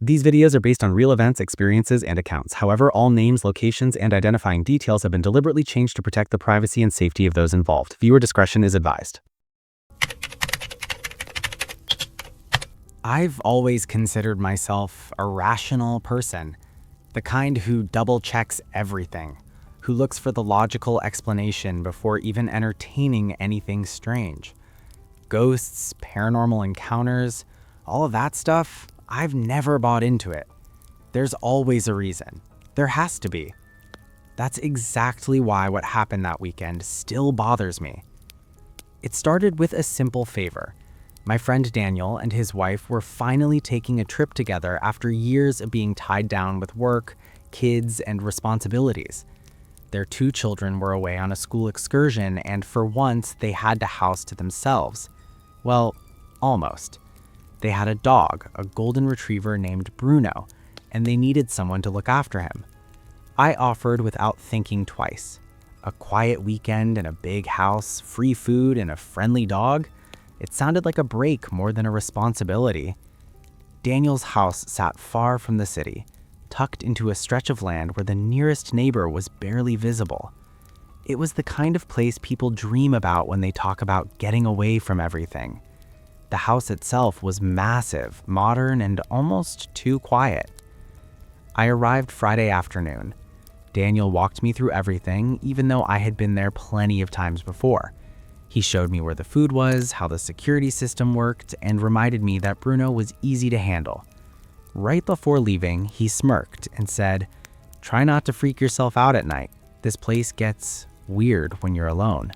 These videos are based on real events, experiences, and accounts. However, all names, locations, and identifying details have been deliberately changed to protect the privacy and safety of those involved. Viewer discretion is advised. I've always considered myself a rational person, the kind who double-checks everything, who looks for the logical explanation before even entertaining anything strange. Ghosts, paranormal encounters, all of that stuff, I've never bought into it. There's always a reason. There has to be. That's exactly why what happened that weekend still bothers me. It started with a simple favor. My friend Daniel and his wife were finally taking a trip together after years of being tied down with work, kids, and responsibilities. Their 2 children were away on a school excursion, and for once they had the house to themselves. Well, almost. They had a dog, a golden retriever named Bruno, and they needed someone to look after him. I offered without thinking twice. A quiet weekend in a big house, free food, and a friendly dog? It sounded like a break more than a responsibility. Daniel's house sat far from the city, tucked into a stretch of land where the nearest neighbor was barely visible. It was the kind of place people dream about when they talk about getting away from everything. The house itself was massive, modern, and almost too quiet. I arrived Friday afternoon. Daniel walked me through everything, even though I had been there plenty of times before. He showed me where the food was, how the security system worked, and reminded me that Bruno was easy to handle. Right before leaving, he smirked and said, "Try not to freak yourself out at night. This place gets weird when you're alone."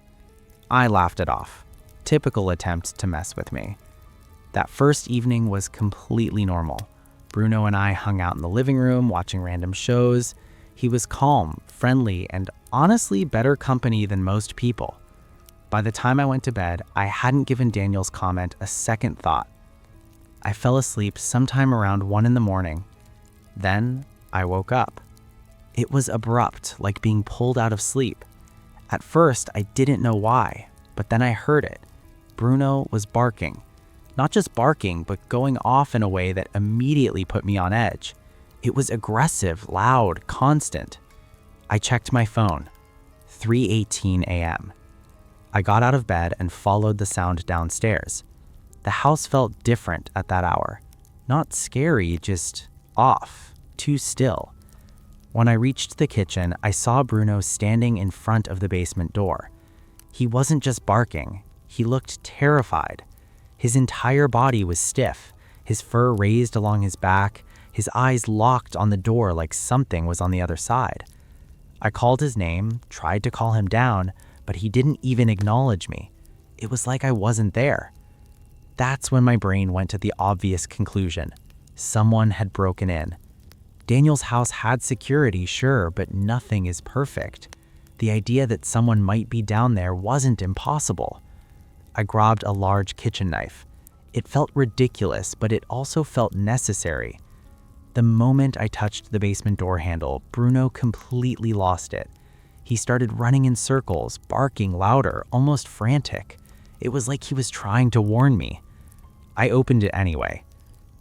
I laughed it off. Typical attempt to mess with me. That first evening was completely normal. Bruno and I hung out in the living room watching random shows. He was calm, friendly, and honestly better company than most people. By the time I went to bed, I hadn't given Daniel's comment a second thought. I fell asleep sometime around 1 a.m. Then I woke up. It was abrupt, like being pulled out of sleep. At first, I didn't know why, but then I heard it. Bruno was barking. Not just barking, but going off in a way that immediately put me on edge. It was aggressive, loud, constant. I checked my phone. 3:18 a.m. I got out of bed and followed the sound downstairs. The house felt different at that hour. Not scary, just off, too still. When I reached the kitchen, I saw Bruno standing in front of the basement door. He wasn't just barking, he looked terrified. His entire body was stiff, his fur raised along his back, his eyes locked on the door like something was on the other side. I called his name, tried to call him down, but he didn't even acknowledge me. It was like I wasn't there. That's when my brain went to the obvious conclusion. Someone had broken in. Daniel's house had security, sure, but nothing is perfect. The idea that someone might be down there wasn't impossible. I grabbed a large kitchen knife. It felt ridiculous, but it also felt necessary. The moment I touched the basement door handle, Bruno completely lost it. He started running in circles, barking louder, almost frantic. It was like he was trying to warn me. I opened it anyway.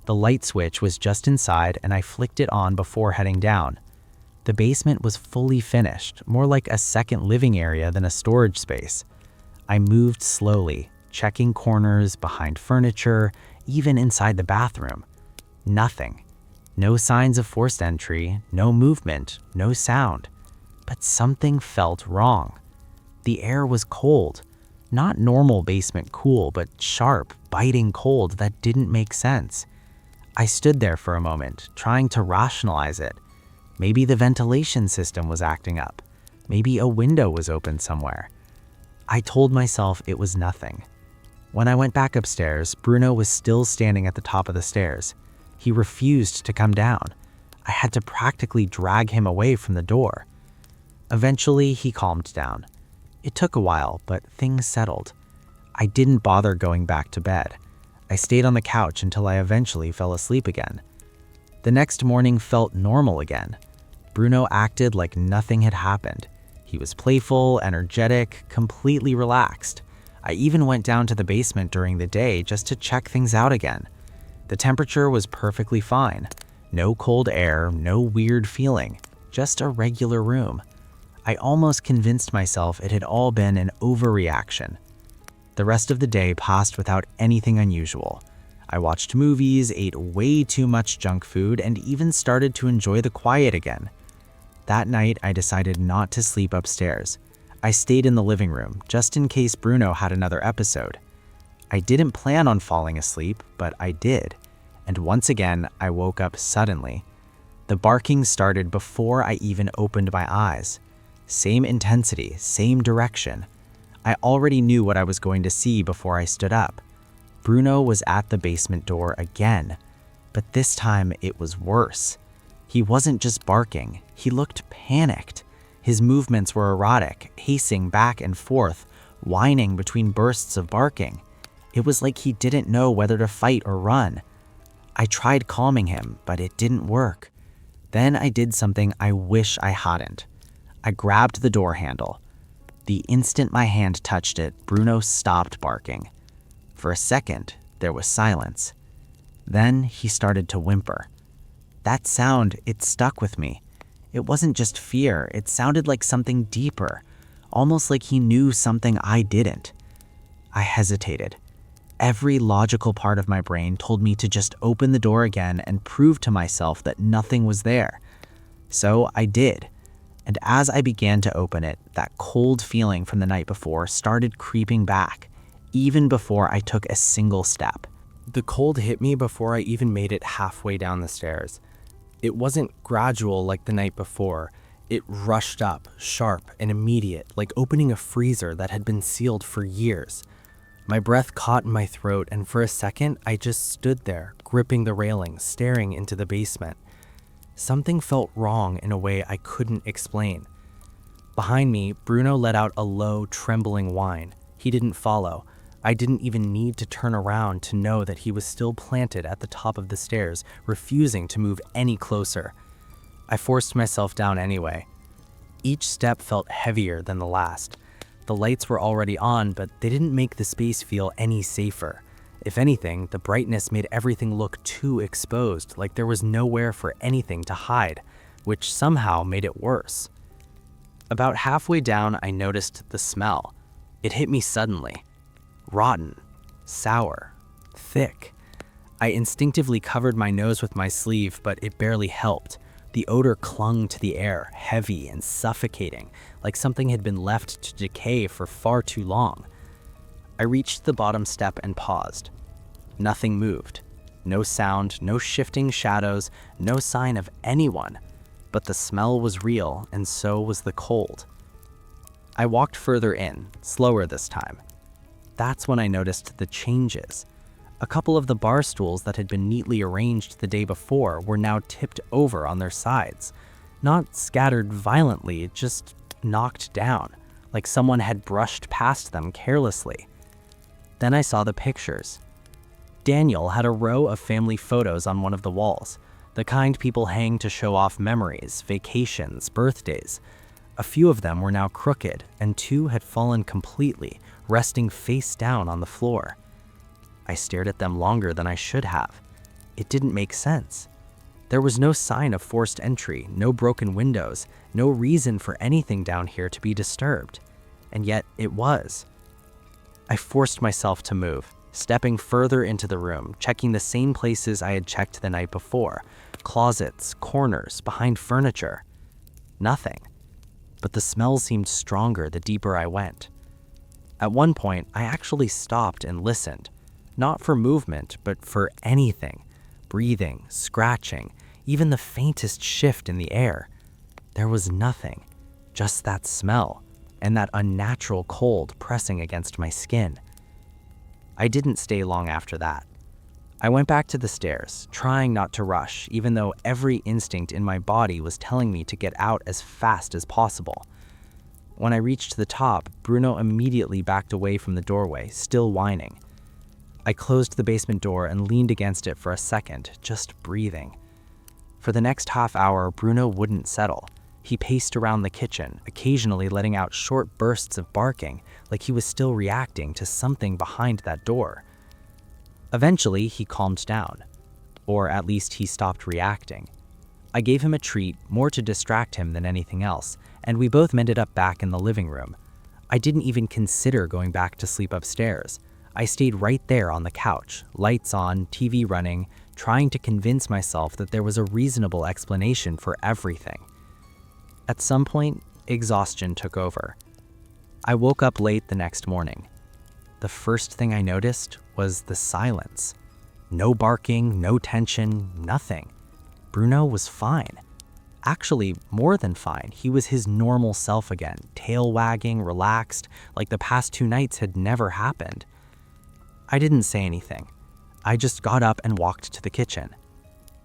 The light switch was just inside, and I flicked it on before heading down. The basement was fully finished, more like a second living area than a storage space. I moved slowly, checking corners, behind furniture, even inside the bathroom. Nothing. No signs of forced entry, no movement, no sound. But something felt wrong. The air was cold. Not normal basement cool, but sharp, biting cold that didn't make sense. I stood there for a moment, trying to rationalize it. Maybe the ventilation system was acting up. Maybe a window was open somewhere. I told myself it was nothing. When I went back upstairs, Bruno was still standing at the top of the stairs. He refused to come down. I had to practically drag him away from the door. Eventually, he calmed down. It took a while, but things settled. I didn't bother going back to bed. I stayed on the couch until I eventually fell asleep again. The next morning felt normal again. Bruno acted like nothing had happened. He was playful, energetic, completely relaxed. I even went down to the basement during the day just to check things out again. The temperature was perfectly fine. No cold air, no weird feeling, just a regular room. I almost convinced myself it had all been an overreaction. The rest of the day passed without anything unusual. I watched movies, ate way too much junk food, and even started to enjoy the quiet again. That night, I decided not to sleep upstairs. I stayed in the living room, just in case Bruno had another episode. I didn't plan on falling asleep, but I did. And once again, I woke up suddenly. The barking started before I even opened my eyes. Same intensity, same direction. I already knew what I was going to see before I stood up. Bruno was at the basement door again, but this time it was worse. He wasn't just barking, he looked panicked. His movements were erratic, pacing back and forth, whining between bursts of barking. It was like he didn't know whether to fight or run. I tried calming him, but it didn't work. Then I did something I wish I hadn't. I grabbed the door handle. The instant my hand touched it, Bruno stopped barking. For a second, there was silence. Then he started to whimper. That sound, it stuck with me. It wasn't just fear, it sounded like something deeper, almost like he knew something I didn't. I hesitated. Every logical part of my brain told me to just open the door again and prove to myself that nothing was there. So I did. And as I began to open it, that cold feeling from the night before started creeping back, even before I took a single step. The cold hit me before I even made it halfway down the stairs. It wasn't gradual like the night before. It rushed up, sharp and immediate, like opening a freezer that had been sealed for years. My breath caught in my throat, and for a second, I just stood there, gripping the railing, staring into the basement. Something felt wrong in a way I couldn't explain. Behind me, Bruno let out a low, trembling whine. He didn't follow. I didn't even need to turn around to know that he was still planted at the top of the stairs, refusing to move any closer. I forced myself down anyway. Each step felt heavier than the last. The lights were already on, but they didn't make the space feel any safer. If anything, the brightness made everything look too exposed, like there was nowhere for anything to hide, which somehow made it worse. About halfway down, I noticed the smell. It hit me suddenly. Rotten, sour, thick. I instinctively covered my nose with my sleeve, but it barely helped. The odor clung to the air, heavy and suffocating, like something had been left to decay for far too long. I reached the bottom step and paused. Nothing moved. No sound, no shifting shadows, no sign of anyone. But the smell was real, and so was the cold. I walked further in, slower this time. That's when I noticed the changes. A couple of the bar stools that had been neatly arranged the day before were now tipped over on their sides. Not scattered violently, just knocked down, like someone had brushed past them carelessly. Then I saw the pictures. Daniel had a row of family photos on one of the walls, the kind people hang to show off memories, vacations, birthdays. A few of them were now crooked, and 2 had fallen completely, resting face down on the floor. I stared at them longer than I should have. It didn't make sense. There was no sign of forced entry, no broken windows, no reason for anything down here to be disturbed. And yet it was. I forced myself to move, stepping further into the room, checking the same places I had checked the night before. Closets, corners, behind furniture. Nothing. But the smell seemed stronger the deeper I went. At one point, I actually stopped and listened. Not for movement, but for anything. Breathing, scratching, even the faintest shift in the air. There was nothing, just that smell, and that unnatural cold pressing against my skin. I didn't stay long after that. I went back to the stairs, trying not to rush, even though every instinct in my body was telling me to get out as fast as possible. When I reached the top, Bruno immediately backed away from the doorway, still whining. I closed the basement door and leaned against it for a second, just breathing. For the next half hour, Bruno wouldn't settle. He paced around the kitchen, occasionally letting out short bursts of barking, like he was still reacting to something behind that door. Eventually, he calmed down. or at least he stopped reacting. I gave him a treat, more to distract him than anything else, and we both ended up back in the living room. I didn't even consider going back to sleep upstairs. I stayed right there on the couch, lights on, TV running, trying to convince myself that there was a reasonable explanation for everything. At some point, exhaustion took over. I woke up late the next morning. The first thing I noticed was the silence. No barking, no tension, nothing. Bruno was fine. Actually, more than fine. He was his normal self again, tail wagging, relaxed, like the past 2 nights had never happened. I didn't say anything. I just got up and walked to the kitchen.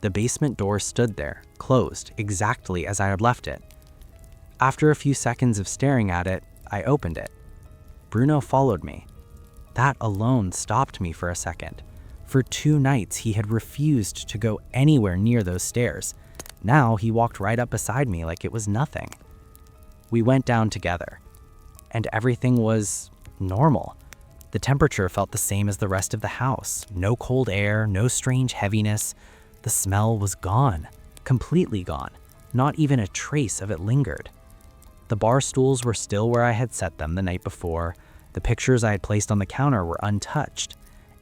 The basement door stood there, closed, exactly as I had left it. After a few seconds of staring at it, I opened it. Bruno followed me. That alone stopped me for a second. For 2 nights, he had refused to go anywhere near those stairs. Now he walked right up beside me like it was nothing. We went down together, and everything was normal. The temperature felt the same as the rest of the house. No cold air, no strange heaviness. The smell was gone, completely gone. Not even a trace of it lingered. The bar stools were still where I had set them the night before. The pictures I had placed on the counter were untouched.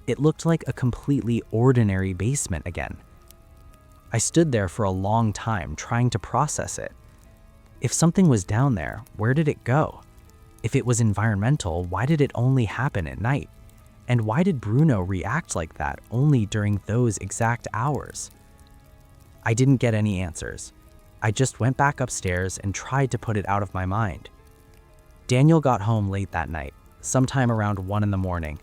It looked like a completely ordinary basement again. I stood there for a long time trying to process it. If something was down there, where did it go? If it was environmental, why did it only happen at night? And why did Bruno react like that only during those exact hours? I didn't get any answers. I just went back upstairs and tried to put it out of my mind. Daniel got home late that night, sometime around 1 in the morning.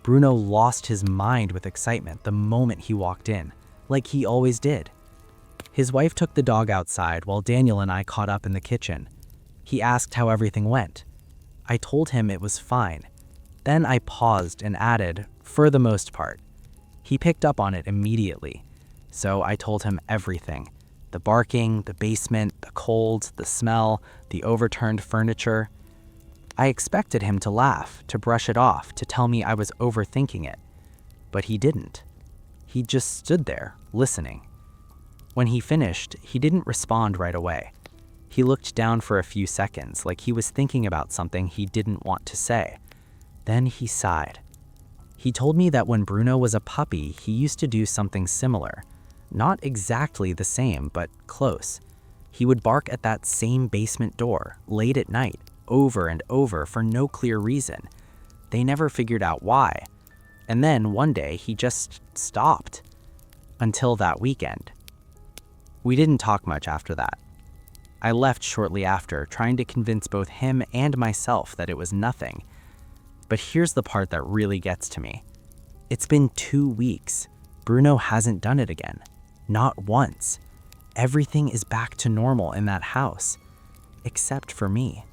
Bruno lost his mind with excitement the moment he walked in, like he always did. His wife took the dog outside while Daniel and I caught up in the kitchen. He asked how everything went. I told him it was fine. Then I paused and added, for the most part. He picked up on it immediately. So I told him everything. The barking, the basement, the cold, the smell, the overturned furniture. I expected him to laugh, to brush it off, to tell me I was overthinking it. But he didn't. He just stood there, listening. When he finished, he didn't respond right away. He looked down for a few seconds, like he was thinking about something he didn't want to say. Then he sighed. He told me that when Bruno was a puppy, he used to do something similar. Not exactly the same, but close. He would bark at that same basement door, late at night, over and over for no clear reason. They never figured out why. And then one day he just stopped. Until that weekend. We didn't talk much after that. I left shortly after, trying to convince both him and myself that it was nothing. But here's the part that really gets to me. It's been 2 weeks. Bruno hasn't done it again. Not once. Everything is back to normal in that house. Except for me.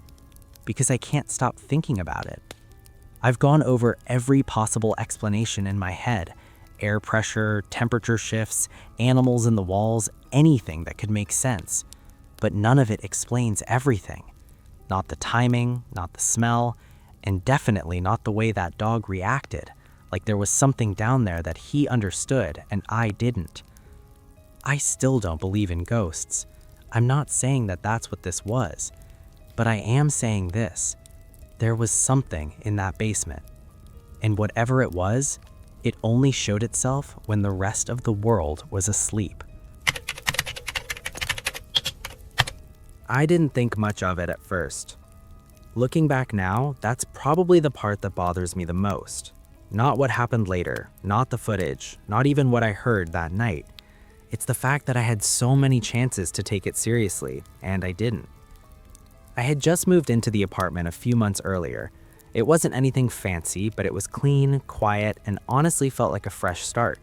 Because I can't stop thinking about it. I've gone over every possible explanation in my head. Air pressure, temperature shifts, animals in the walls, anything that could make sense. But none of it explains everything. Not the timing, not the smell, and definitely not the way that dog reacted. Like there was something down there that he understood and I didn't. I still don't believe in ghosts. I'm not saying that that's what this was. But I am saying this. There was something in that basement. And whatever it was, it only showed itself when the rest of the world was asleep. I didn't think much of it at first. Looking back now, that's probably the part that bothers me the most. Not what happened later, not the footage, not even what I heard that night. It's the fact that I had so many chances to take it seriously, and I didn't. I had just moved into the apartment a few months earlier. It wasn't anything fancy, but it was clean, quiet, and honestly felt like a fresh start.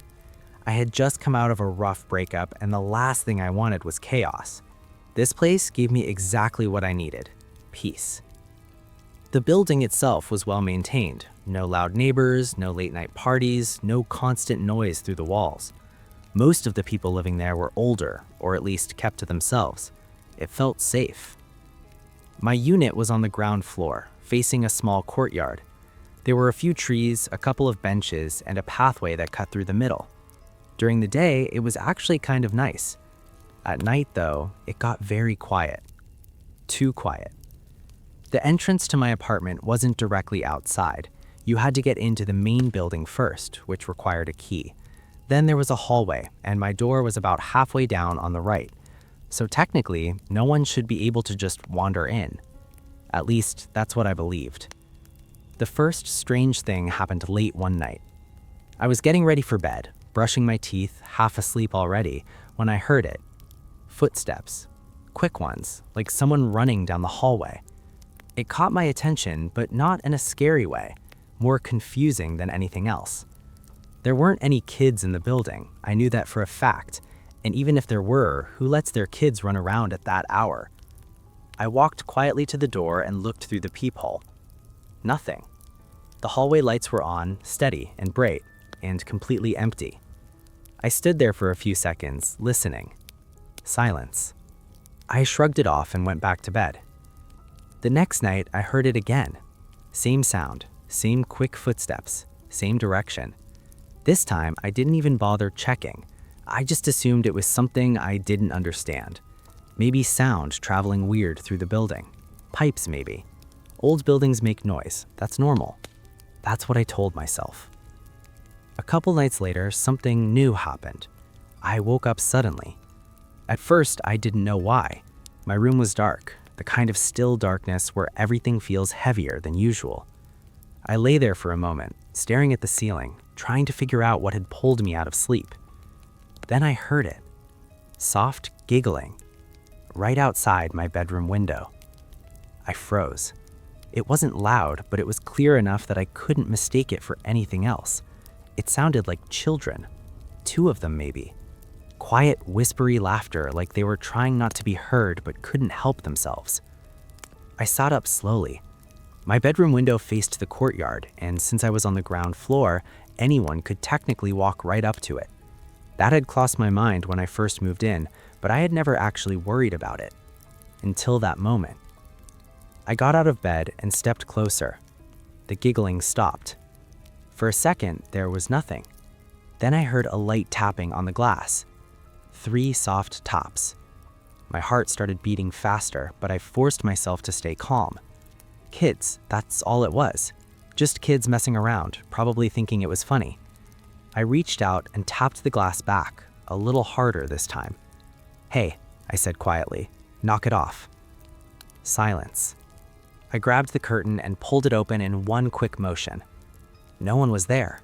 I had just come out of a rough breakup, and the last thing I wanted was chaos. This place gave me exactly what I needed: peace. The building itself was well maintained. No loud neighbors, no late night parties, no constant noise through the walls. Most of the people living there were older, or at least kept to themselves. It felt safe. My unit was on the ground floor, facing a small courtyard. There were a few trees, a couple of benches, and a pathway that cut through the middle. During the day, it was actually kind of nice. At night, though, it got very quiet. Too quiet. The entrance to my apartment wasn't directly outside. You had to get into the main building first, which required a key. Then there was a hallway, and my door was about halfway down on the right. So technically, no one should be able to just wander in. At least, that's what I believed. The first strange thing happened late one night. I was getting ready for bed, brushing my teeth, half asleep already, when I heard it. Footsteps. Quick ones, like someone running down the hallway. It caught my attention, but not in a scary way, more confusing than anything else. There weren't any kids in the building, I knew that for a fact, and even if there were, who lets their kids run around at that hour? I walked quietly to the door and looked through the peephole. Nothing. The hallway lights were on, steady and bright, and completely empty. I stood there for a few seconds, listening. Silence. I shrugged it off and went back to bed. The next night, I heard it again. Same sound, same quick footsteps, same direction. This time, I didn't even bother checking. I just assumed it was something I didn't understand. Maybe sound traveling weird through the building. Pipes, maybe. Old buildings make noise. That's normal. That's what I told myself. A couple nights later, something new happened. I woke up suddenly. At first, I didn't know why. My room was dark, the kind of still darkness where everything feels heavier than usual. I lay there for a moment, staring at the ceiling, trying to figure out what had pulled me out of sleep. Then I heard it. Soft giggling. Right outside my bedroom window. I froze. It wasn't loud, but it was clear enough that I couldn't mistake it for anything else. It sounded like children. 2 of them, maybe. Quiet, whispery laughter like they were trying not to be heard but couldn't help themselves. I sat up slowly. My bedroom window faced the courtyard, and since I was on the ground floor, anyone could technically walk right up to it. That had crossed my mind when I first moved in, but I had never actually worried about it. Until that moment. I got out of bed and stepped closer. The giggling stopped. For a second, there was nothing. Then I heard a light tapping on the glass. 3 soft taps. My heart started beating faster, but I forced myself to stay calm. Kids, that's all it was. Just kids messing around, probably thinking it was funny. I reached out and tapped the glass back, a little harder this time. "Hey," I said quietly, "knock it off." Silence. I grabbed the curtain and pulled it open in one quick motion. No one was there.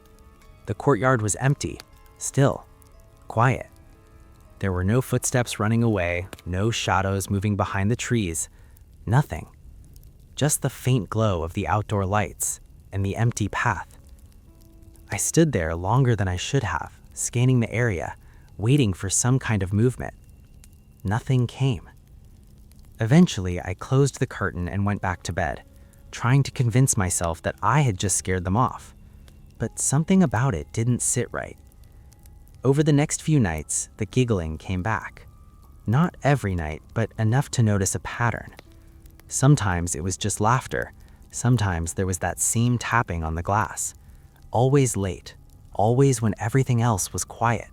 The courtyard was empty, still, quiet. There were no footsteps running away, no shadows moving behind the trees, nothing. Just the faint glow of the outdoor lights and the empty path. I stood there longer than I should have, scanning the area, waiting for some kind of movement. Nothing came. Eventually, I closed the curtain and went back to bed, trying to convince myself that I had just scared them off. But something about it didn't sit right. Over the next few nights, the giggling came back. Not every night, but enough to notice a pattern. Sometimes it was just laughter. Sometimes there was that same tapping on the glass. Always late, always when everything else was quiet.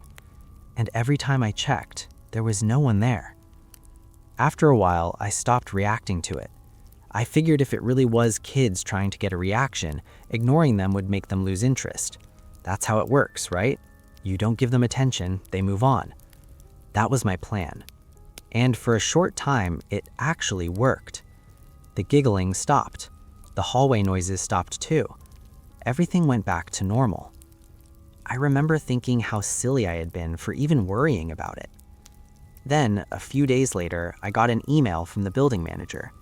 And every time I checked, there was no one there. After a while, I stopped reacting to it. I figured if it really was kids trying to get a reaction, ignoring them would make them lose interest. That's how it works, right? You don't give them attention, they move on. That was my plan. And for a short time, it actually worked. The giggling stopped. The hallway noises stopped too. Everything went back to normal. I remember thinking how silly I had been for even worrying about it. Then, a few days later, I got an email from the building manager.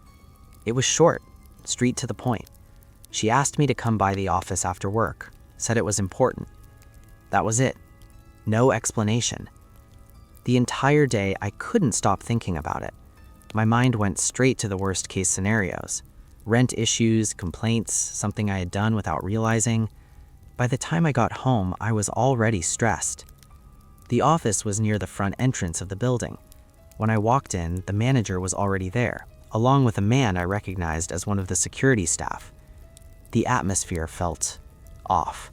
It was short, straight to the point. She asked me to come by the office after work, said it was important. That was it. No explanation. The entire day, I couldn't stop thinking about it. My mind went straight to the worst case scenarios. Rent issues, complaints, something I had done without realizing. By the time I got home, I was already stressed. The office was near the front entrance of the building. When I walked in, the manager was already there, along with a man I recognized as one of the security staff. The atmosphere felt off.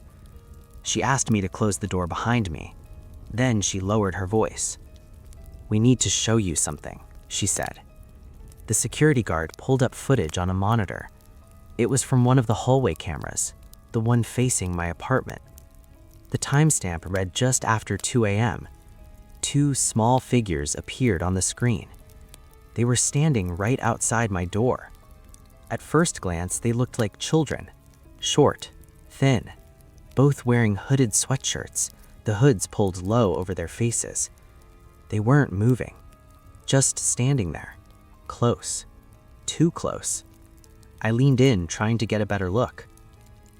She asked me to close the door behind me. Then she lowered her voice. "We need to show you something," she said. The security guard pulled up footage on a monitor. It was from one of the hallway cameras, the one facing my apartment. The timestamp read just after 2 a.m. Two small figures appeared on the screen. They were standing right outside my door. At first glance, they looked like children, short, thin, both wearing hooded sweatshirts, the hoods pulled low over their faces. They weren't moving, just standing there, close, too close. I leaned in, trying to get a better look.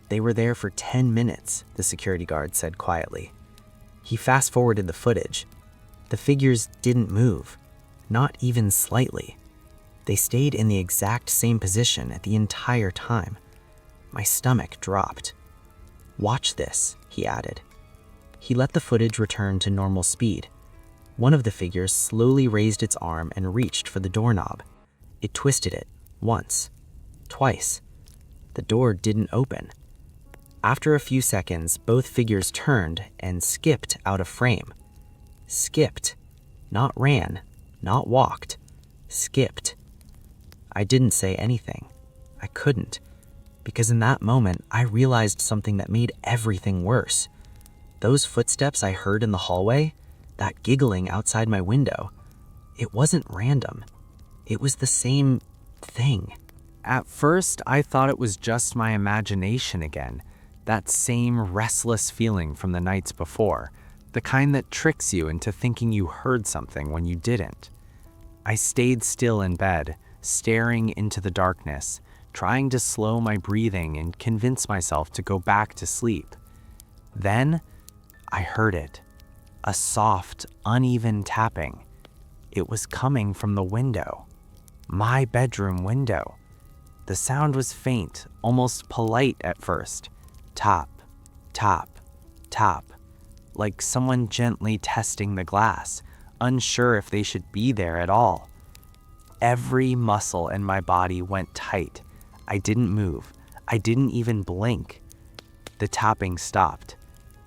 "They were there for 10 minutes, the security guard said quietly. He fast-forwarded the footage. The figures didn't move, not even slightly. They stayed in the exact same position at the entire time. My stomach dropped. "Watch this," he added. He let the footage return to normal speed. One of the figures slowly raised its arm and reached for the doorknob. It twisted it, once, twice. The door didn't open. After a few seconds, both figures turned and skipped out of frame. Skipped. Not ran, not walked. Skipped. I didn't say anything. I couldn't. Because in that moment, I realized something that made everything worse. Those footsteps I heard in the hallway, that giggling outside my window, it wasn't random. It was the same thing. At first, I thought it was just my imagination again, that same restless feeling from the nights before, the kind that tricks you into thinking you heard something when you didn't. I stayed still in bed, staring into the darkness, trying to slow my breathing and convince myself to go back to sleep. Then, I heard it. A soft, uneven tapping. It was coming from the window. My bedroom window. The sound was faint, almost polite at first. Tap, tap, tap. Like someone gently testing the glass, unsure if they should be there at all. Every muscle in my body went tight. I didn't move. I didn't even blink. The tapping stopped.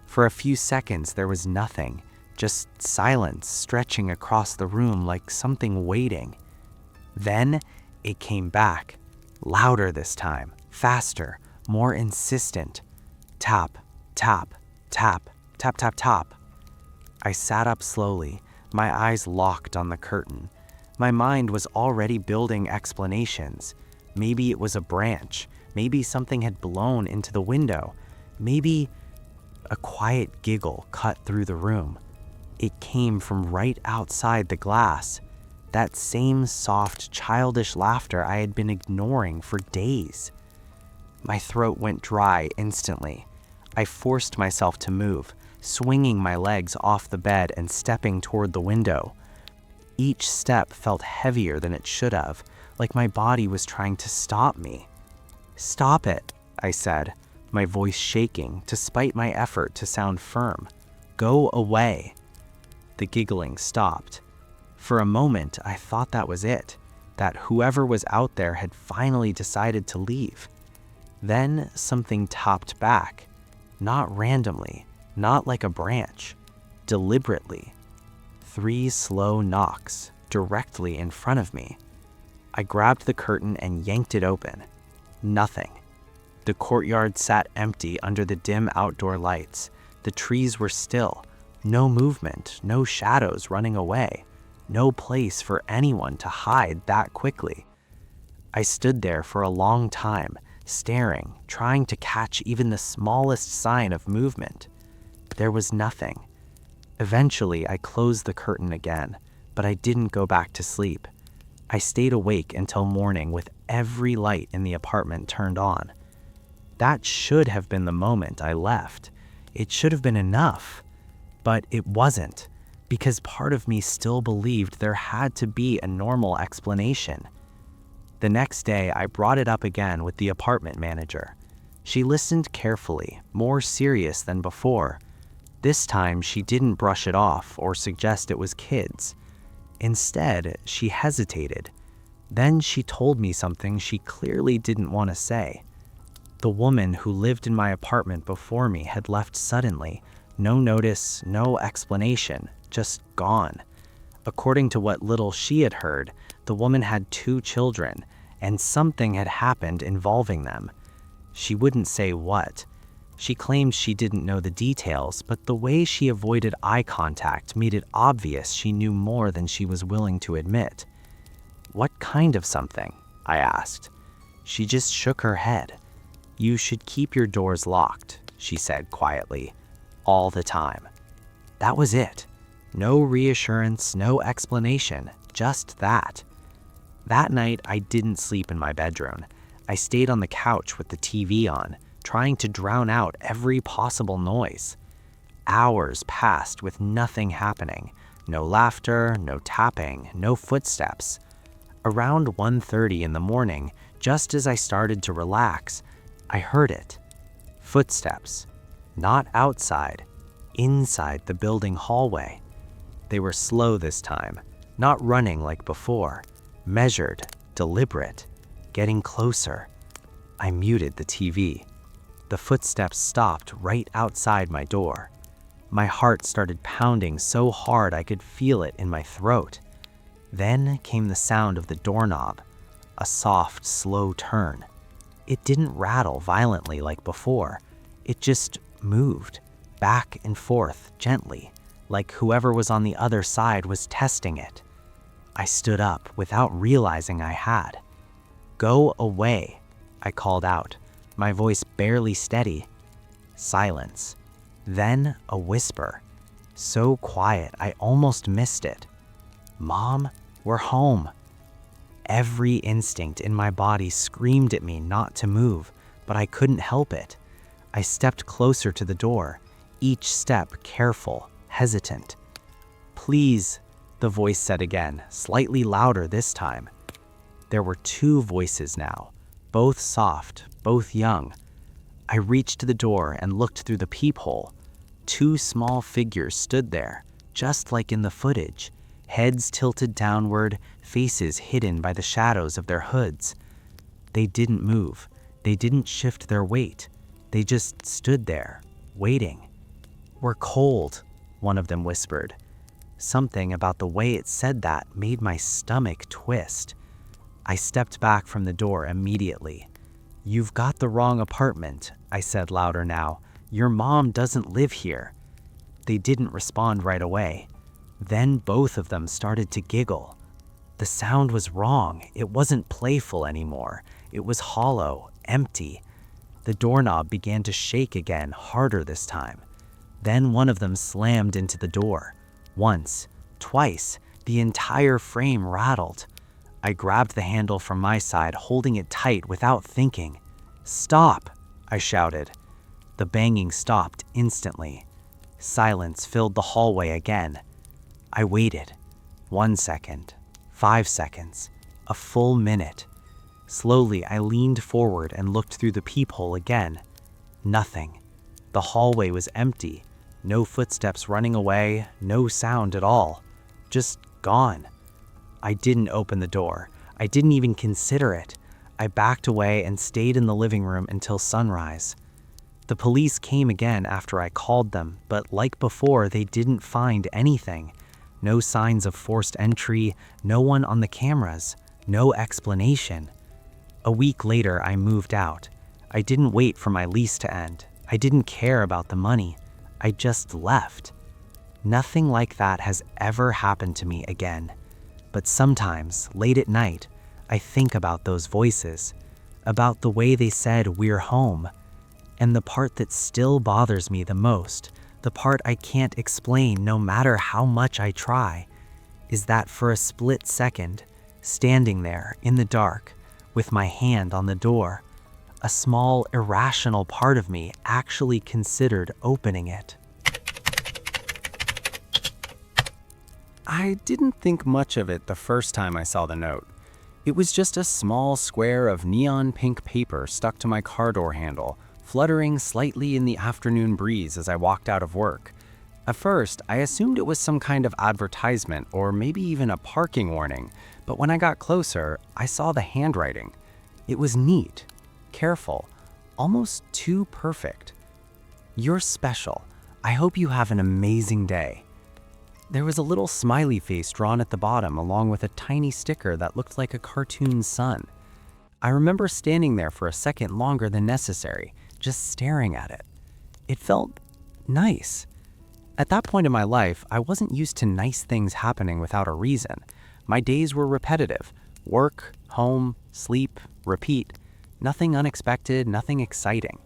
For a few seconds, there was nothing, just silence stretching across the room like something waiting. Then it came back, louder this time, faster, more insistent. Tap, tap, tap, tap, tap, tap. I sat up slowly, my eyes locked on the curtain. My mind was already building explanations. Maybe it was a branch. Maybe something had blown into the window. Maybe a quiet giggle cut through the room. It came from right outside the glass. That same soft, childish laughter I had been ignoring for days. My throat went dry instantly. I forced myself to move, swinging my legs off the bed and stepping toward the window. Each step felt heavier than it should have, like my body was trying to stop me. "Stop it," I said, my voice shaking despite my effort to sound firm. "Go away." The giggling stopped. For a moment, I thought that was it, that whoever was out there had finally decided to leave. Then something topped back, not randomly, not like a branch, deliberately. 3 slow knocks directly in front of me. I grabbed the curtain and yanked it open. Nothing. The courtyard sat empty under the dim outdoor lights. The trees were still. No movement, no shadows running away. No place for anyone to hide that quickly. I stood there for a long time, staring, trying to catch even the smallest sign of movement. There was nothing. Eventually, I closed the curtain again, but I didn't go back to sleep. I stayed awake until morning with every light in the apartment turned on. That should have been the moment I left. It should have been enough. But it wasn't, because part of me still believed there had to be a normal explanation. The next day, I brought it up again with the apartment manager. She listened carefully, more serious than before. This time, she didn't brush it off or suggest it was kids. Instead, she hesitated. Then she told me something she clearly didn't want to say. The woman who lived in my apartment before me had left suddenly, No notice, no explanation, just gone. According to what little she had heard, the woman had 2 children, and something had happened involving them. She wouldn't say what. She claimed she didn't know the details, but the way she avoided eye contact made it obvious she knew more than she was willing to admit. "What kind of something?" I asked. She just shook her head. "You should keep your doors locked," she said quietly, "all the time." That was it. No reassurance, no explanation, just that. That night, I didn't sleep in my bedroom. I stayed on the couch with the TV on, trying to drown out every possible noise. Hours passed with nothing happening. No laughter, no tapping, no footsteps. Around 1:30 in the morning, just as I started to relax, I heard it. Footsteps. Not outside, inside the building hallway. They were slow this time, not running like before. Measured, deliberate, getting closer. I muted the TV. The footsteps stopped right outside my door. My heart started pounding so hard I could feel it in my throat. Then came the sound of the doorknob, a soft, slow turn. It didn't rattle violently like before. It just moved, back and forth, gently, like whoever was on the other side was testing it. I stood up without realizing I had. "Go away," I called out, my voice barely steady. Silence. Then a whisper, so quiet I almost missed it. "Mom, we're home." Every instinct in my body screamed at me not to move, but I couldn't help it. I stepped closer to the door, each step careful, hesitant. "Please," the voice said again, slightly louder this time. There were 2 voices now, both soft, both young. I reached to the door and looked through the peephole. 2 small figures stood there, just like in the footage, heads tilted downward, faces hidden by the shadows of their hoods. They didn't move. They didn't shift their weight. They just stood there, waiting. "We're cold," one of them whispered. Something about the way it said that made my stomach twist. I stepped back from the door immediately. "You've got the wrong apartment," I said louder now. "Your mom doesn't live here." They didn't respond right away. Then both of them started to giggle. The sound was wrong. It wasn't playful anymore. It was hollow, empty. The doorknob began to shake again, harder this time. Then one of them slammed into the door. Once, twice, the entire frame rattled. I grabbed the handle from my side, holding it tight without thinking. "Stop!" I shouted. The banging stopped instantly. Silence filled the hallway again. I waited. 1 second, 5 seconds, a full minute. Slowly, I leaned forward and looked through the peephole again. Nothing. The hallway was empty. No footsteps running away, no sound at all. Just gone. I didn't open the door. I didn't even consider it. I backed away and stayed in the living room until sunrise. The police came again after I called them, but like before, they didn't find anything. No signs of forced entry, no one on the cameras, no explanation. A week later, I moved out. I didn't wait for my lease to end. I didn't care about the money. I just left. Nothing like that has ever happened to me again. But sometimes, late at night, I think about those voices, about the way they said we're home. And the part that still bothers me the most, the part I can't explain no matter how much I try, is that for a split second, standing there in the dark, with my hand on the door, a small, irrational part of me actually considered opening it. I didn't think much of it the first time I saw the note. It was just a small square of neon pink paper stuck to my car door handle, fluttering slightly in the afternoon breeze as I walked out of work. At first, I assumed it was some kind of advertisement or maybe even a parking warning, but when I got closer, I saw the handwriting. It was neat, careful, almost too perfect. "You're special. I hope you have an amazing day." There was a little smiley face drawn at the bottom, along with a tiny sticker that looked like a cartoon sun. I remember standing there for a second longer than necessary, just staring at it. It felt nice. At that point in my life, I wasn't used to nice things happening without a reason. My days were repetitive. Work, home, sleep, repeat. Nothing unexpected, nothing exciting.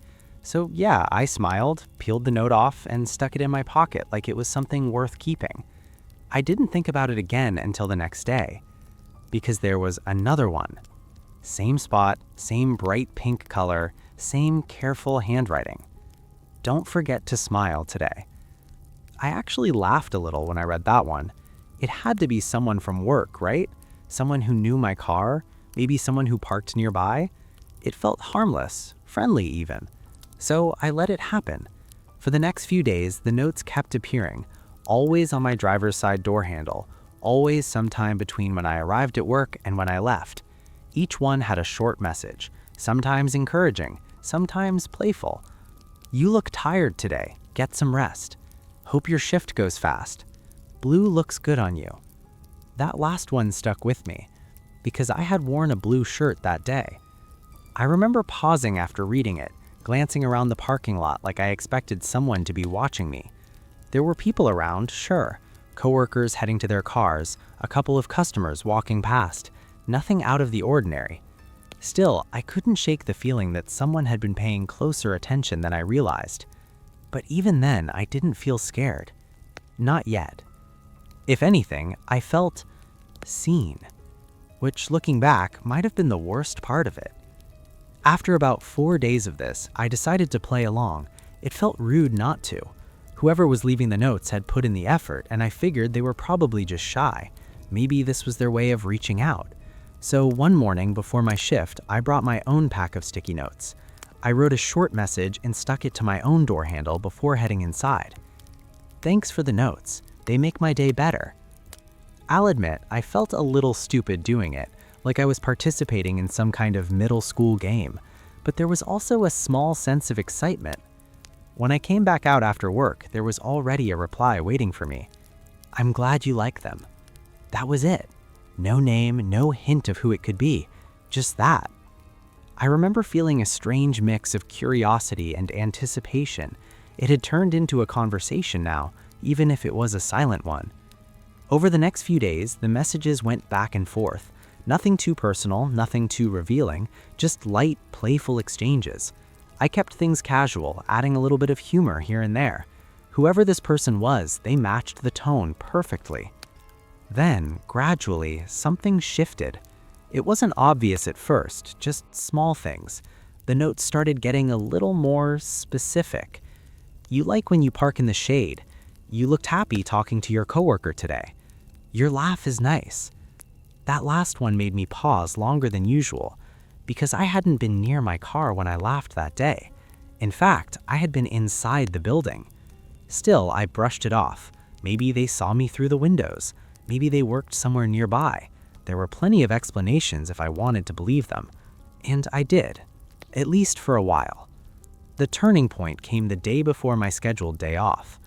So yeah, I smiled, peeled the note off, and stuck it in my pocket like it was something worth keeping. I didn't think about it again until the next day, because there was another one. Same spot, same bright pink color, same careful handwriting. "Don't forget to smile today." I actually laughed a little when I read that one. It had to be someone from work, right? Someone who knew my car, maybe someone who parked nearby. It felt harmless, friendly even. So I let it happen. For the next few days, the notes kept appearing, always on my driver's side door handle, always sometime between when I arrived at work and when I left. Each one had a short message, sometimes encouraging, sometimes playful. "You look tired today. Get some rest. Hope your shift goes fast. Blue looks good on you." That last one stuck with me, because I had worn a blue shirt that day. I remember pausing after reading it, glancing around the parking lot like I expected someone to be watching me. There were people around, sure. Coworkers heading to their cars, a couple of customers walking past. Nothing out of the ordinary. Still, I couldn't shake the feeling that someone had been paying closer attention than I realized. But even then, I didn't feel scared. Not yet. If anything, I felt seen, which looking back might have been the worst part of it. After about 4 days of this, I decided to play along. It felt rude not to. Whoever was leaving the notes had put in the effort, and I figured they were probably just shy. Maybe this was their way of reaching out. So one morning before my shift, I brought my own pack of sticky notes. I wrote a short message and stuck it to my own door handle before heading inside. "Thanks for the notes. They make my day better." I'll admit, I felt a little stupid doing it, like I was participating in some kind of middle school game, but there was also a small sense of excitement. When I came back out after work, there was already a reply waiting for me. "I'm glad you like them." That was it. No name, no hint of who it could be. Just that. I remember feeling a strange mix of curiosity and anticipation. It had turned into a conversation now, even if it was a silent one. Over the next few days, the messages went back and forth. Nothing too personal, nothing too revealing, just light, playful exchanges. I kept things casual, adding a little bit of humor here and there. Whoever this person was, they matched the tone perfectly. Then, gradually, something shifted. It wasn't obvious at first, just small things. The notes started getting a little more specific. "You like when you park in the shade. You looked happy talking to your coworker today. Your laugh is nice." That last one made me pause longer than usual, because I hadn't been near my car when I laughed that day. In fact, I had been inside the building. Still, I brushed it off. Maybe they saw me through the windows. Maybe they worked somewhere nearby. There were plenty of explanations if I wanted to believe them. And I did, at least for a while. The turning point came the day before my scheduled day off.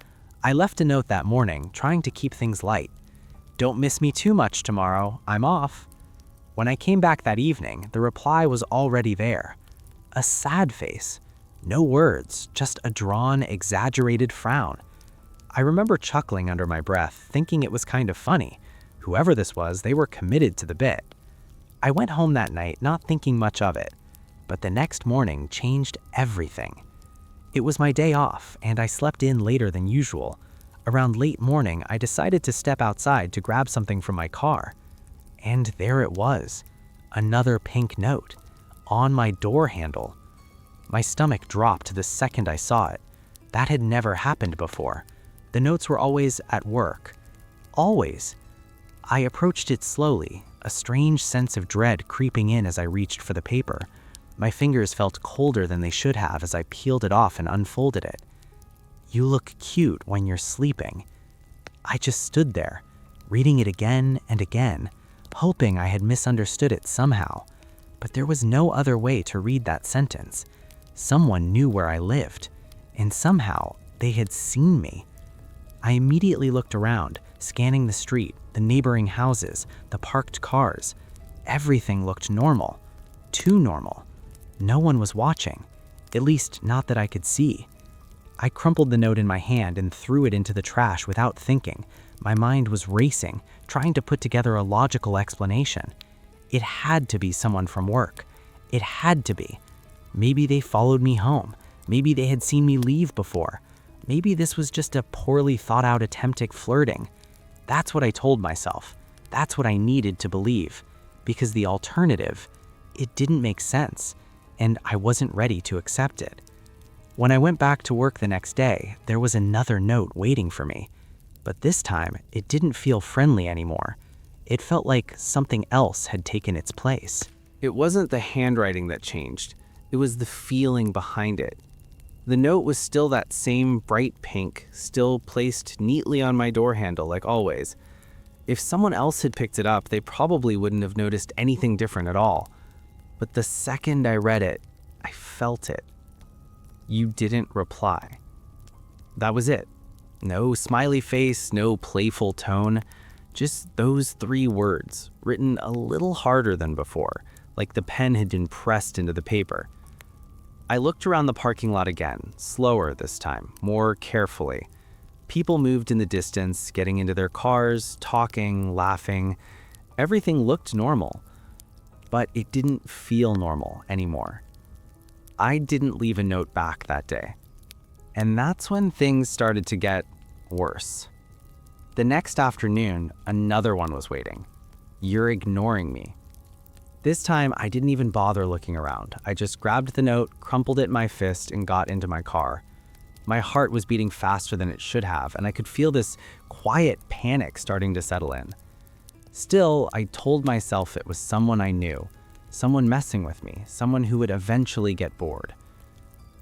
I left a note that morning, trying to keep things light. "Don't miss me too much tomorrow, I'm off." When I came back that evening, the reply was already there. A sad face. No words, just a drawn, exaggerated frown. I remember chuckling under my breath, thinking it was kind of funny. Whoever this was, they were committed to the bit. I went home that night not thinking much of it, but the next morning changed everything. It was my day off, and I slept in later than usual. Around late morning, I decided to step outside to grab something from my car. And there it was, another pink note, on my door handle. My stomach dropped the second I saw it. That had never happened before. The notes were always at work. Always. I approached it slowly, a strange sense of dread creeping in as I reached for the paper. My fingers felt colder than they should have as I peeled it off and unfolded it. "You look cute when you're sleeping." I just stood there, reading it again and again, hoping I had misunderstood it somehow. But there was no other way to read that sentence. Someone knew where I lived, and somehow they had seen me. I immediately looked around, scanning the street, the neighboring houses, the parked cars. Everything looked normal. Too normal. No one was watching, at least not that I could see. I crumpled the note in my hand and threw it into the trash without thinking. My mind was racing, trying to put together a logical explanation. It had to be someone from work. It had to be. Maybe they followed me home. Maybe they had seen me leave before. Maybe this was just a poorly thought out attempt at flirting. That's what I told myself. That's what I needed to believe. Because the alternative, it didn't make sense, and I wasn't ready to accept it. When I went back to work the next day, there was another note waiting for me. But this time, it didn't feel friendly anymore. It felt like something else had taken its place. It wasn't the handwriting that changed. It was the feeling behind it. The note was still that same bright pink, still placed neatly on my door handle like always. If someone else had picked it up, they probably wouldn't have noticed anything different at all. But the second I read it, I felt it. You didn't reply. That was it. No smiley face, no playful tone, just those 3 words, written a little harder than before, like the pen had been pressed into the paper. I looked around the parking lot again, slower this time, more carefully. People moved in the distance, getting into their cars, talking, laughing. Everything looked normal, but it didn't feel normal anymore. I didn't leave a note back that day. And that's when things started to get worse. The next afternoon, another one was waiting. You're ignoring me. This time, I didn't even bother looking around. I just grabbed the note, crumpled it in my fist, and got into my car. My heart was beating faster than it should have, and I could feel this quiet panic starting to settle in. Still, I told myself it was someone I knew, someone messing with me, someone who would eventually get bored.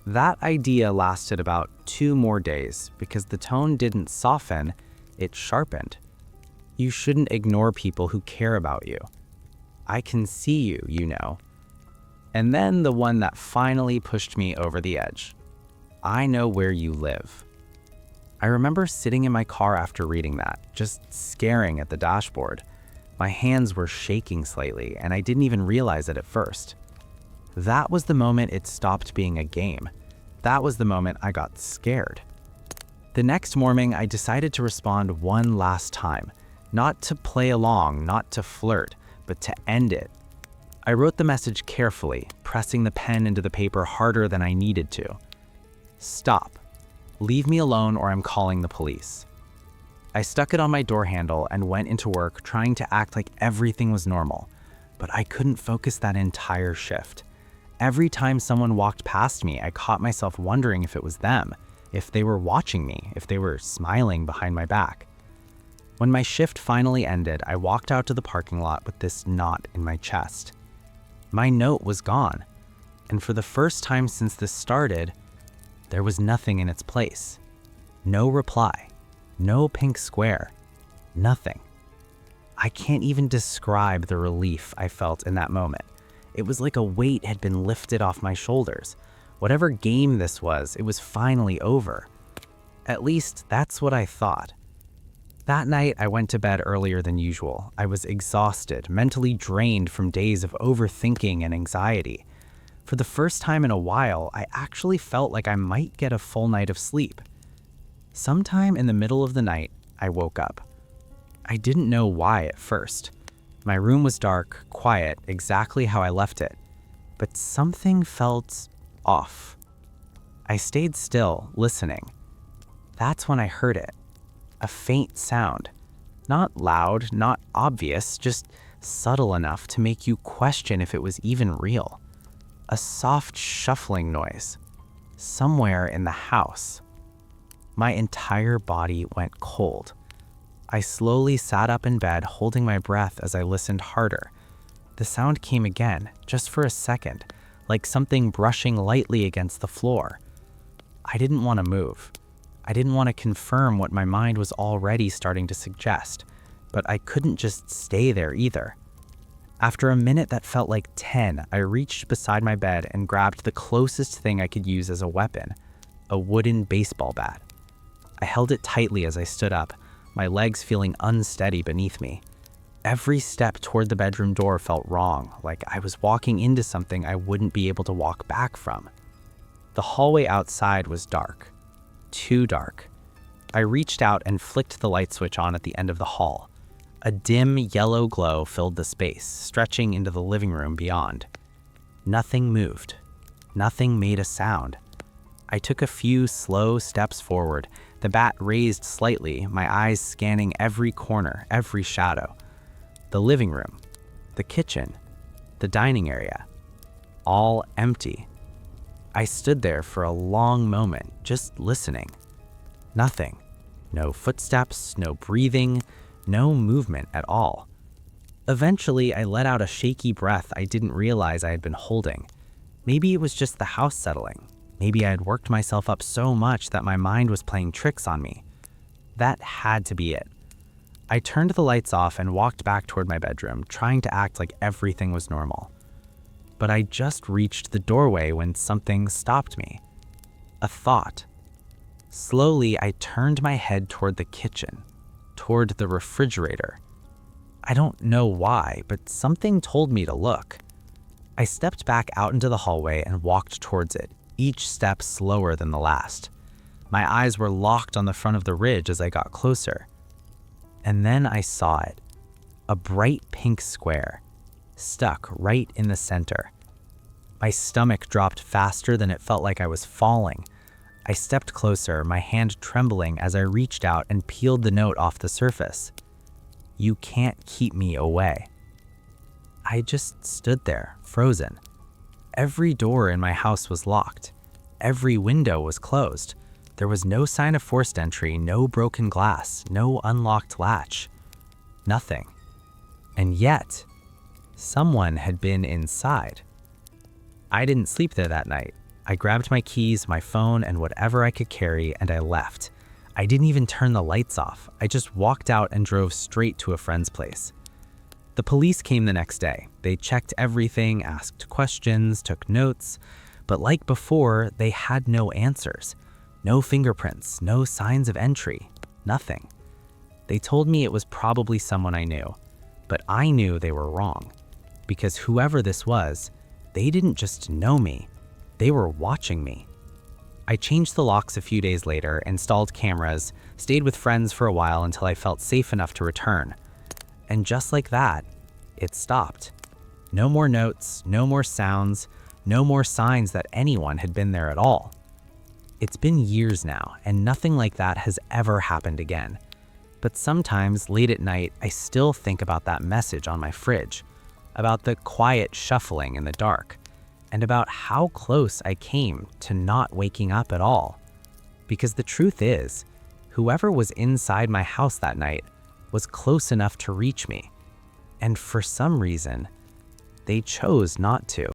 That idea lasted about 2 more days because the tone didn't soften, it sharpened. You shouldn't ignore people who care about you. I can see you, you know. And then the one that finally pushed me over the edge. I know where you live. I remember sitting in my car after reading that, just staring at the dashboard. My hands were shaking slightly, and I didn't even realize it at first. That was the moment it stopped being a game. That was the moment I got scared. The next morning, I decided to respond one last time. Not to play along, not to flirt, but to end it. I wrote the message carefully, pressing the pen into the paper harder than I needed to. Stop. Leave me alone or I'm calling the police. I stuck it on my door handle and went into work trying to act like everything was normal, but I couldn't focus that entire shift. Every time someone walked past me, I caught myself wondering if it was them, if they were watching me, if they were smiling behind my back. When my shift finally ended, I walked out to the parking lot with this knot in my chest. My note was gone, and for the first time since this started, there was nothing in its place. No reply, no pink square, nothing. I can't even describe the relief I felt in that moment. It was like a weight had been lifted off my shoulders. Whatever game this was, it was finally over. At least that's what I thought. That night, I went to bed earlier than usual. I was exhausted, mentally drained from days of overthinking and anxiety. For the first time in a while, I actually felt like I might get a full night of sleep. Sometime in the middle of the night, I woke up. I didn't know why at first. My room was dark, quiet, exactly how I left it. But something felt off. I stayed still, listening. That's when I heard it. A faint sound. Not loud, not obvious, just subtle enough to make you question if it was even real. A soft shuffling noise. Somewhere in the house. My entire body went cold. I slowly sat up in bed, holding my breath as I listened harder. The sound came again, just for a second, like something brushing lightly against the floor. I didn't want to move. I didn't want to confirm what my mind was already starting to suggest, but I couldn't just stay there either. After a minute that felt like 10, I reached beside my bed and grabbed the closest thing I could use as a weapon, a wooden baseball bat. I held it tightly as I stood up, my legs feeling unsteady beneath me. Every step toward the bedroom door felt wrong, like I was walking into something I wouldn't be able to walk back from. The hallway outside was dark. Too dark. I reached out and flicked the light switch on at the end of the hall. A dim yellow glow filled the space, stretching into the living room beyond. Nothing moved. Nothing made a sound. I took a few slow steps forward, the bat raised slightly, my eyes scanning every corner, every shadow. The living room, the kitchen, the dining area, all empty. I stood there for a long moment, just listening. Nothing. No footsteps, no breathing, no movement at all. Eventually, I let out a shaky breath I didn't realize I had been holding. Maybe it was just the house settling. Maybe I had worked myself up so much that my mind was playing tricks on me. That had to be it. I turned the lights off and walked back toward my bedroom, trying to act like everything was normal. But I just reached the doorway when something stopped me. A thought. Slowly, I turned my head toward the kitchen, toward the refrigerator. I don't know why, but something told me to look. I stepped back out into the hallway and walked towards it, each step slower than the last. My eyes were locked on the front of the ridge as I got closer. And then I saw it. A bright pink square, stuck right in the center. My stomach dropped faster than it felt like I was falling. I stepped closer, my hand trembling as I reached out and peeled the note off the surface. You can't keep me away. I just stood there, frozen. Every door in my house was locked. Every window was closed. There was no sign of forced entry, no broken glass, no unlocked latch. Nothing. And yet, someone had been inside. I didn't sleep there that night. I grabbed my keys, my phone, and whatever I could carry, and I left. I didn't even turn the lights off. I just walked out and drove straight to a friend's place. The police came the next day. They checked everything, asked questions, took notes, but like before, they had no answers. No fingerprints, no signs of entry, nothing. They told me it was probably someone I knew, but I knew they were wrong, because whoever this was, they didn't just know me, they were watching me. I changed the locks a few days later, installed cameras, stayed with friends for a while until I felt safe enough to return. And just like that, it stopped. No more notes, no more sounds, no more signs that anyone had been there at all. It's been years now, and nothing like that has ever happened again. But sometimes, late at night, I still think about that message on my fridge, about the quiet shuffling in the dark, and about how close I came to not waking up at all. Because the truth is, whoever was inside my house that night was close enough to reach me, and for some reason, they chose not to.